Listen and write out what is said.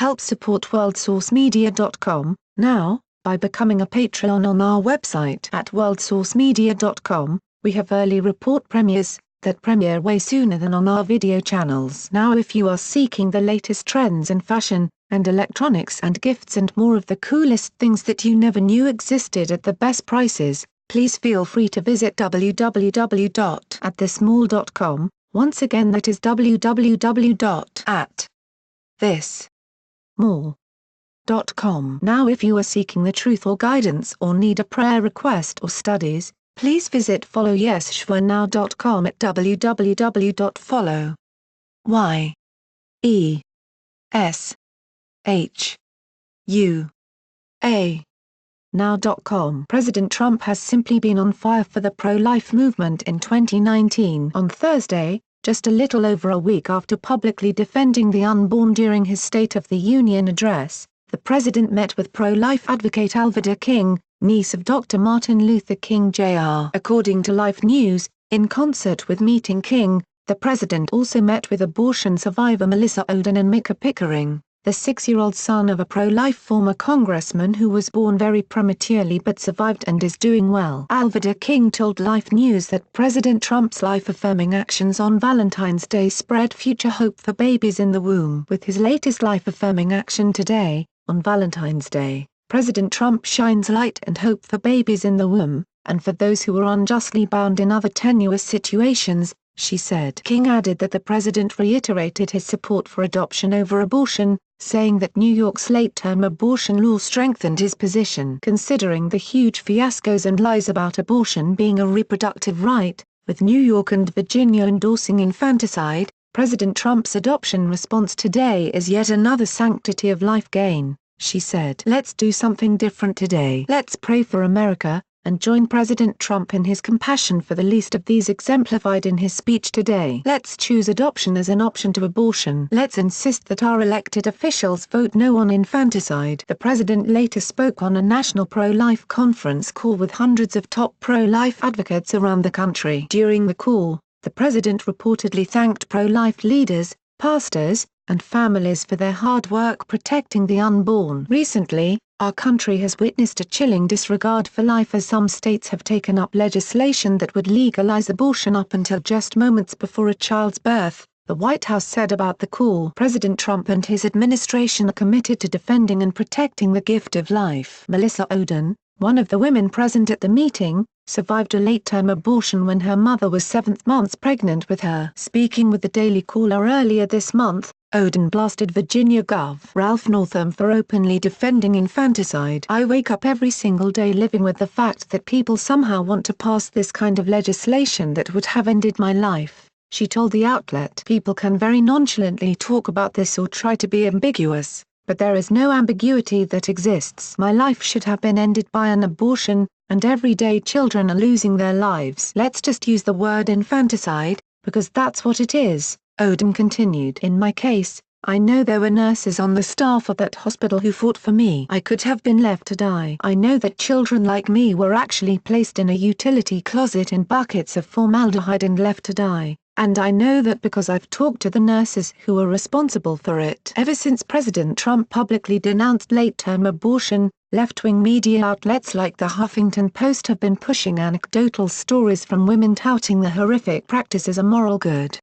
Help support worldsourcemedia.com, now, by becoming a Patreon on our website at worldsourcemedia.com. We have early report premieres that premiere way sooner than on our video channels. Now if you are seeking the latest trends in fashion, and electronics and gifts and more of the coolest things that you never knew existed at the best prices, please feel free to visit www.atthismall.com. Once again, that is www.atthismall.com. Now if you are seeking the truth or guidance or need a prayer request or studies, please visit followyeshwanow.com at www.follow.now.com. President Trump has simply been on fire for the pro-life movement in 2019. On Thursday, just a little over a week after publicly defending the unborn during his State of the Union address, the president met with pro-life advocate Alveda King, niece of Dr. Martin Luther King Jr. According to Life News, in concert with meeting King, the president also met with abortion survivor Melissa Ohden and Micah Pickering, the 6-year-old son of a pro-life former congressman who was born very prematurely but survived and is doing well. Alveda King told Life News that President Trump's life-affirming actions on Valentine's Day spread future hope for babies in the womb. With his latest life-affirming action today, on Valentine's Day, President Trump shines light and hope for babies in the womb, and for those who are unjustly bound in other tenuous situations, she said. King added that the president reiterated his support for adoption over abortion, saying that New York's late-term abortion law strengthened his position. Considering the huge fiascos and lies about abortion being a reproductive right, with New York and Virginia endorsing infanticide, President Trump's adoption response today is yet another sanctity of life gain, she said. Let's do something different today. Let's pray for America, and join President Trump in his compassion for the least of these exemplified in his speech today. Let's choose adoption as an option to abortion. Let's insist that our elected officials vote no on infanticide. The president later spoke on a national pro-life conference call with hundreds of top pro-life advocates around the country. During the call, the president reportedly thanked pro-life leaders, pastors, and families for their hard work protecting the unborn. Recently, our country has witnessed a chilling disregard for life as some states have taken up legislation that would legalize abortion up until just moments before a child's birth, the White House said about the call. President Trump and his administration are committed to defending and protecting the gift of life. Melissa Ohden, one of the women present at the meeting, survived a late-term abortion when her mother was 7 months pregnant with her. Speaking with the Daily Caller earlier this month, Ohden blasted Virginia Gov. Ralph Northam for openly defending infanticide. I wake up every single day living with the fact that people somehow want to pass this kind of legislation that would have ended my life, she told the outlet. People can very nonchalantly talk about this or try to be ambiguous, but there is no ambiguity that exists. My life should have been ended by an abortion, and every day children are losing their lives. Let's just use the word infanticide, because that's what it is, Ohden continued. In my case, I know there were nurses on the staff of that hospital who fought for me. I could have been left to die. I know that children like me were actually placed in a utility closet in buckets of formaldehyde and left to die, and I know that because I've talked to the nurses who were responsible for it. Ever since President Trump publicly denounced late-term abortion, left-wing media outlets like the Huffington Post have been pushing anecdotal stories from women touting the horrific practice as a moral good.